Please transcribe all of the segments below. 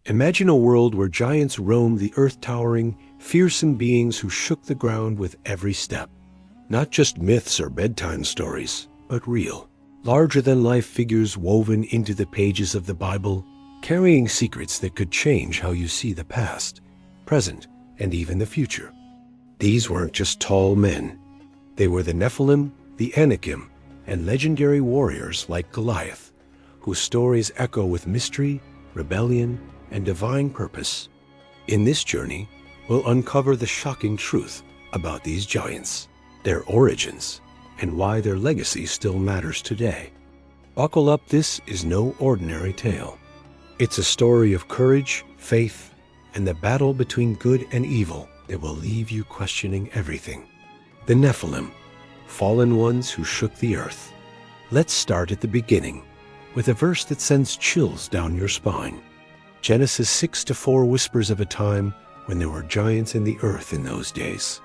Imagine a world where giants roamed the earth, towering, fearsome beings who shook the ground with every step. Not just myths or bedtime stories, but real, larger-than-life figures woven into the pages of the Bible, carrying secrets that could change how you see the past, present, and even the future. These weren't just tall men. They were the Nephilim, the enigma, and legendary warriors like Goliath, whose stories echo with mystery, rebellion, and divine purpose. In this journey, we'll uncover the shocking truth about these giants, their origins, and why their legacy still matters today. Buckle up, this is no ordinary tale. It's a story of courage, faith, and the battle between good and evil that will leave you questioning everything. The Nephilim, fallen ones who shook the earth. Let's start at the beginning, with a verse that sends chills down your spine. Genesis 6-4 whispers of a time when there were giants in the earth in those days.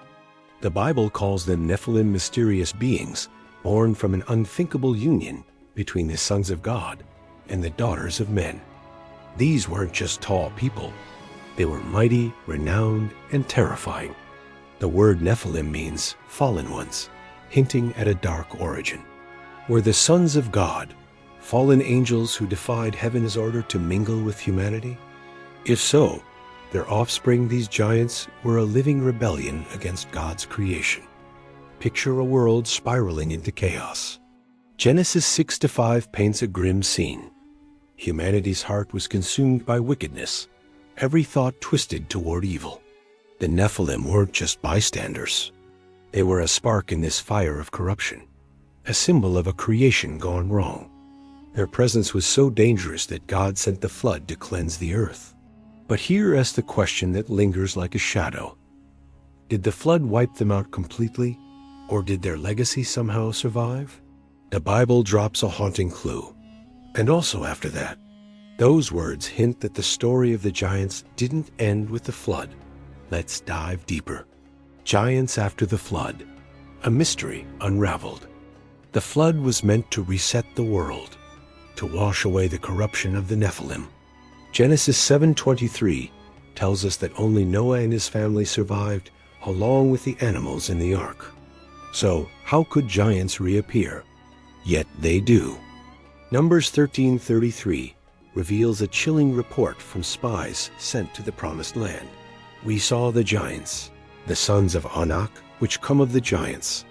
The Bible calls them Nephilim, mysterious beings born from an unthinkable union between the sons of God and the daughters of men. These weren't just tall people. They were mighty, renowned, and terrifying. The word Nephilim means fallen ones, hinting at a dark origin. Were the sons of God fallen angels who defied heaven's order to mingle with humanity? If so, their offspring, these giants, were a living rebellion against God's creation. Picture a world spiraling into chaos. Genesis 6-5 paints a grim scene. Humanity's heart was consumed by wickedness, every thought twisted toward evil. The Nephilim weren't just bystanders. They were a spark in this fire of corruption, a symbol of a creation gone wrong. Their presence was so dangerous that God sent the flood to cleanse the earth. But here is the question that lingers like a shadow. Did the flood wipe them out completely, or did their legacy somehow survive? The Bible drops a haunting clue. And also after that, those words hint that the story of the giants didn't end with the flood. Let's dive deeper. Giants after the flood, a mystery unraveled. The flood was meant to reset the world, to wash away the corruption of the Nephilim. Genesis 7:23 tells us that only Noah and his family survived, along with the animals in the ark. So, how could giants reappear? Yet they do. Numbers 13:33 reveals a chilling report from spies sent to the Promised Land. We saw the giants, the sons of Anak, which come of the giants,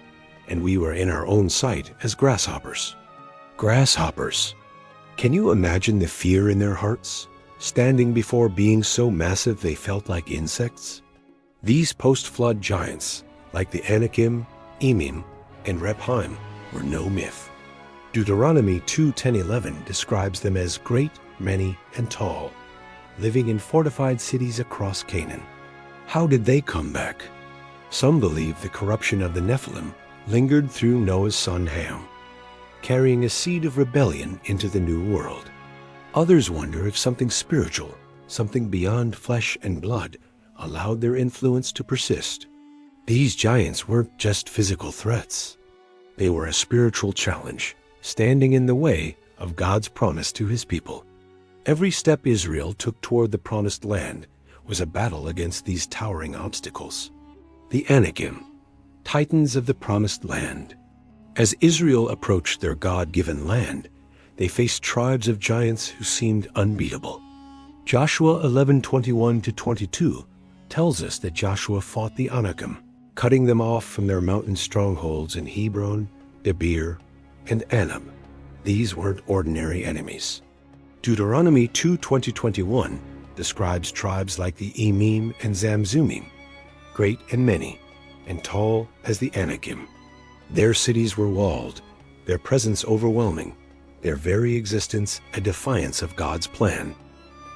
and we were in our own sight as grasshoppers. Grasshoppers. Can you imagine the fear in their hearts, standing before beings so massive they felt like insects? These post-flood giants, like the Anakim, Emim, and Rephaim, were no myth. Deuteronomy 2:10-11 describes them as great, many, and tall, living in fortified cities across Canaan. How did they come back? Some believe the corruption of the Nephilim lingered through Noah's son Ham, carrying a seed of rebellion into the new world. Others wonder if something spiritual, something beyond flesh and blood, allowed their influence to persist. These giants weren't just physical threats. They were a spiritual challenge, standing in the way of God's promise to his people. Every step Israel took toward the Promised Land was a battle against these towering obstacles. The Anakim, titans of the Promised Land. As Israel approached their God-given land, they faced tribes of giants who seemed unbeatable. Joshua 11:21-22 tells us that Joshua fought the Anakim, cutting them off from their mountain strongholds in Hebron, Debir, and Anab. These weren't ordinary enemies. Deuteronomy 2:20-21 describes tribes like the Emim and Zamzummim, great and many, and tall as the Anakim. Their cities were walled, their presence overwhelming, their very existence a defiance of God's plan.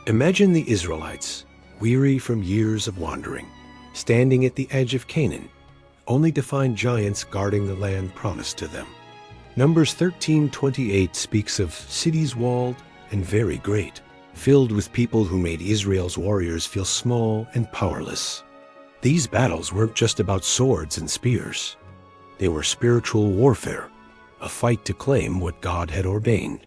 Imagine the Israelites, weary from years of wandering, standing at the edge of Canaan, only to find giants guarding the land promised to them. Numbers 13:28 speaks of cities walled and very great, filled with people who made Israel's warriors feel small and powerless. These battles weren't just about swords and spears. They were spiritual warfare, a fight to claim what God had ordained.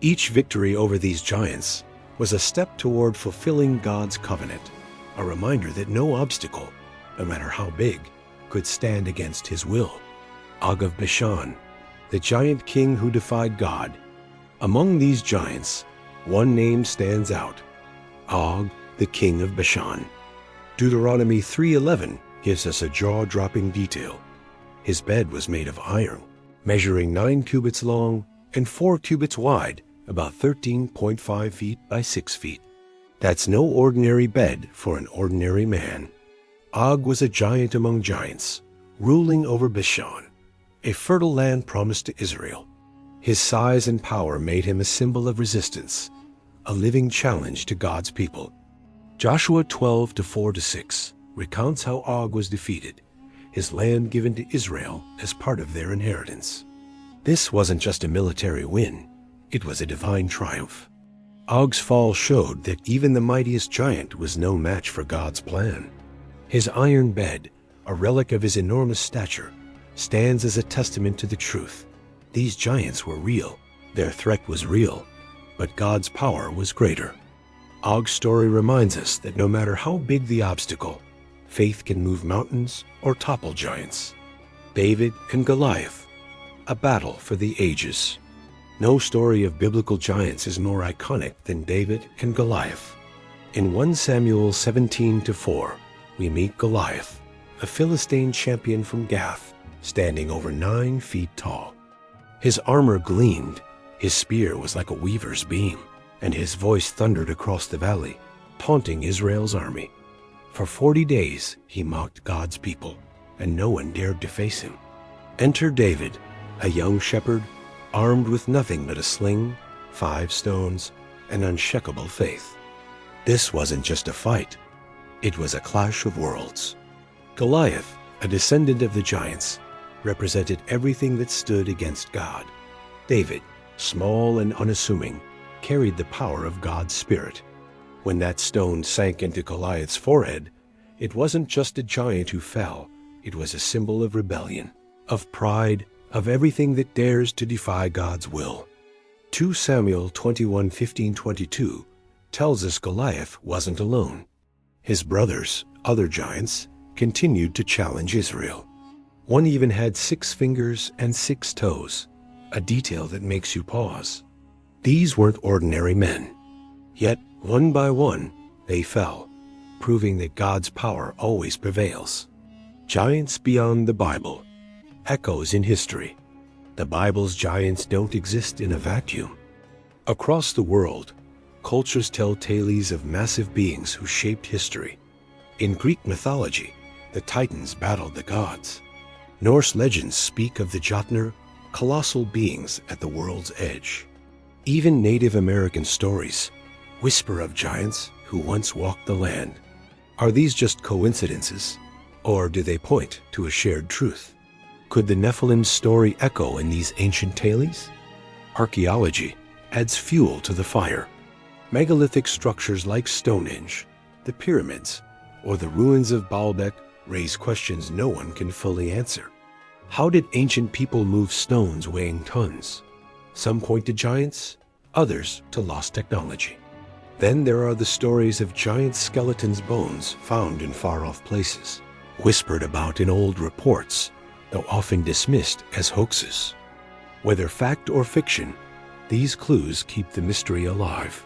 Each victory over these giants was a step toward fulfilling God's covenant, a reminder that no obstacle, no matter how big, could stand against his will. Og of Bashan, the giant king who defied God. Among these giants, one name stands out: Og, the king of Bashan. Deuteronomy 3:11 gives us a jaw-dropping detail. His bed was made of iron, measuring 9 cubits long and 4 cubits wide, about 13.5 feet by 6 feet. That's no ordinary bed for an ordinary man. Og was a giant among giants, ruling over Bashan, a fertile land promised to Israel. His size and power made him a symbol of resistance, a living challenge to God's people. Joshua 12:4-6 recounts how Og was defeated, his land given to Israel as part of their inheritance. This wasn't just a military win, it was a divine triumph. Og's fall showed that even the mightiest giant was no match for God's plan. His iron bed, a relic of his enormous stature, stands as a testament to the truth. These giants were real, their threat was real, but God's power was greater. Og's story reminds us that no matter how big the obstacle, faith can move mountains or topple giants. David and Goliath, a battle for the ages. No story of biblical giants is more iconic than David and Goliath. In 1 Samuel 17:4, we meet Goliath, a Philistine champion from Gath, standing over 9 feet tall. His armor gleamed, his spear was like a weaver's beam, and his voice thundered across the valley, taunting Israel's army. For 40 days he mocked God's people, and no one dared to face him. Enter David, a young shepherd, armed with nothing but a sling, 5 stones, and unshakable faith. This wasn't just a fight, it was a clash of worlds. Goliath, a descendant of the giants, represented everything that stood against God. David, small and unassuming, carried the power of God's Spirit. When that stone sank into Goliath's forehead, it wasn't just a giant who fell, it was a symbol of rebellion, of pride, of everything that dares to defy God's will. 2 Samuel 21:15-22 tells us Goliath wasn't alone. His brothers, other giants, continued to challenge Israel. One even had 6 fingers and 6 toes, a detail that makes you pause. These weren't ordinary men. Yet, one by one, they fell, proving that God's power always prevails. Giants beyond the Bible, echoes in history. The Bible's giants don't exist in a vacuum. Across the world, cultures tell tales of massive beings who shaped history. In Greek mythology, the Titans battled the gods. Norse legends speak of the Jotnar, colossal beings at the world's edge. Even Native American stories whisper of giants who once walked the land. Are these just coincidences, or do they point to a shared truth? Could the Nephilim's story echo in these ancient tales? Archaeology adds fuel to the fire. Megalithic structures like Stonehenge, the pyramids, or the ruins of Baalbek raise questions no one can fully answer. How did ancient people move stones weighing tons? Some point to giants, others to lost technology. Then there are the stories of giant skeletons' bones found in far-off places, whispered about in old reports, though often dismissed as hoaxes. Whether fact or fiction, these clues keep the mystery alive.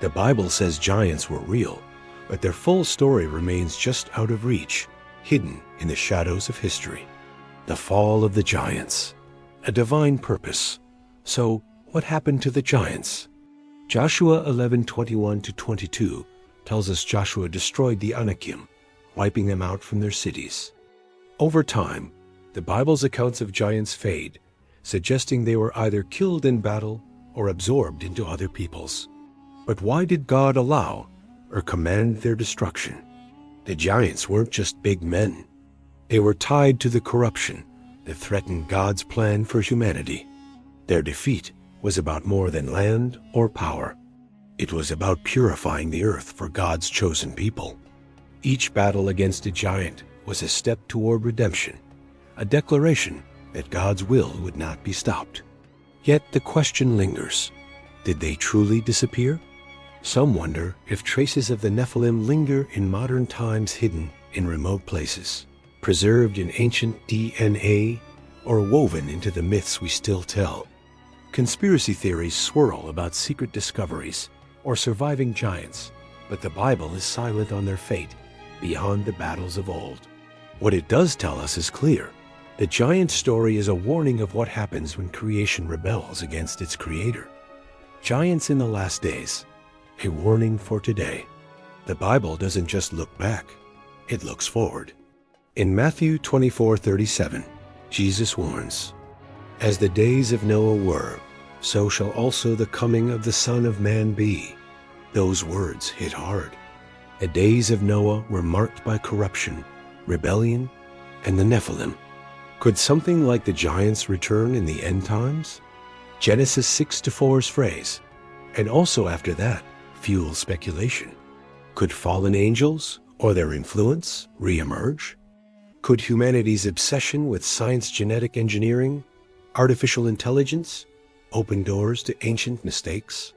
The Bible says giants were real, but their full story remains just out of reach, hidden in the shadows of history. The fall of the giants, a divine purpose. So, what happened to the giants? Joshua 11:21-22 tells us Joshua destroyed the Anakim, wiping them out from their cities. Over time, the Bible's accounts of giants fade, suggesting they were either killed in battle or absorbed into other peoples. But why did God allow or command their destruction? The giants weren't just big men. They were tied to the corruption that threatened God's plan for humanity. Their defeat was about more than land or power. It was about purifying the earth for God's chosen people. Each battle against a giant was a step toward redemption, a declaration that God's will would not be stopped. Yet the question lingers, did they truly disappear? Some wonder if traces of the Nephilim linger in modern times, hidden in remote places, preserved in ancient DNA, or woven into the myths we still tell. Conspiracy theories swirl about secret discoveries or surviving giants, but the Bible is silent on their fate beyond the battles of old. What it does tell us is clear. The giant story is a warning of what happens when creation rebels against its creator. Giants in the last days, a warning for today. The Bible doesn't just look back, it looks forward. In Matthew 24:37, Jesus warns, "As the days of Noah were, so shall also the coming of the Son of Man be." Those words hit hard. The days of Noah were marked by corruption, rebellion, and the Nephilim. Could something like the giants return in the end times? Genesis 6-4's phrase, and also after that, fuels speculation. Could fallen angels or their influence re-emerge? Could humanity's obsession with science, genetic engineering, artificial intelligence open doors to ancient mistakes?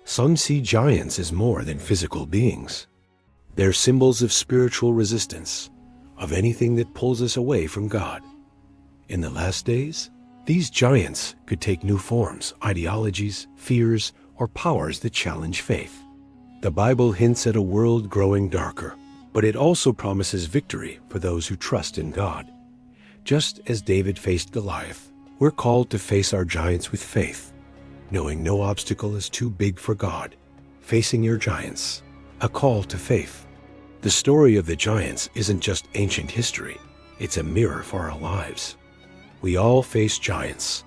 Some see giants as more than physical beings. They're symbols of spiritual resistance, of anything that pulls us away from God. In the last days, these giants could take new forms, ideologies, fears, or powers that challenge faith. The Bible hints at a world growing darker, but it also promises victory for those who trust in God. Just as David faced Goliath, we're called to face our giants with faith, knowing no obstacle is too big for God. Facing your giants, a call to faith. The story of the giants isn't just ancient history, it's a mirror for our lives. We all face giants,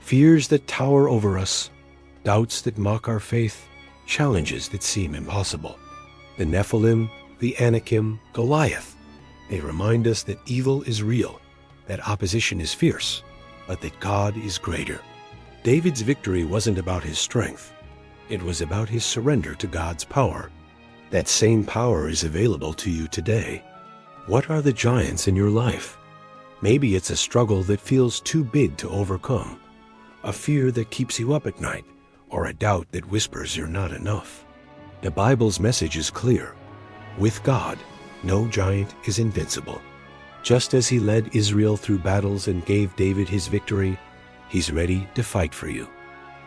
fears that tower over us, doubts that mock our faith, challenges that seem impossible. The Nephilim, the Anakim, Goliath, they remind us that evil is real, that opposition is fierce, but that God is greater. David's victory wasn't about his strength, it was about his surrender to God's power. That same power is available to you today. What are the giants in your life? Maybe it's a struggle that feels too big to overcome, a fear that keeps you up at night, or a doubt that whispers you're not enough. The Bible's message is clear. With God, no giant is invincible. Just as he led Israel through battles and gave David his victory, he's ready to fight for you.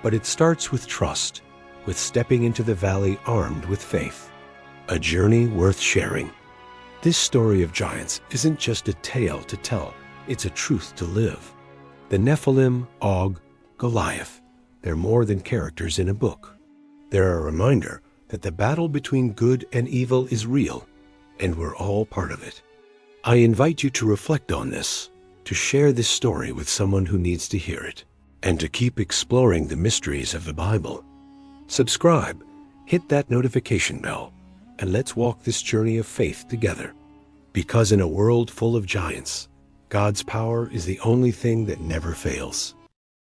But it starts with trust, with stepping into the valley armed with faith. A journey worth sharing. This story of giants isn't just a tale to tell, it's a truth to live. The Nephilim, Og, Goliath, they're more than characters in a book. They're a reminder that the battle between good and evil is real, and we're all part of it. I invite you to reflect on this, to share this story with someone who needs to hear it, and to keep exploring the mysteries of the Bible. Subscribe, hit that notification bell, and let's walk this journey of faith together. Because in a world full of giants, God's power is the only thing that never fails.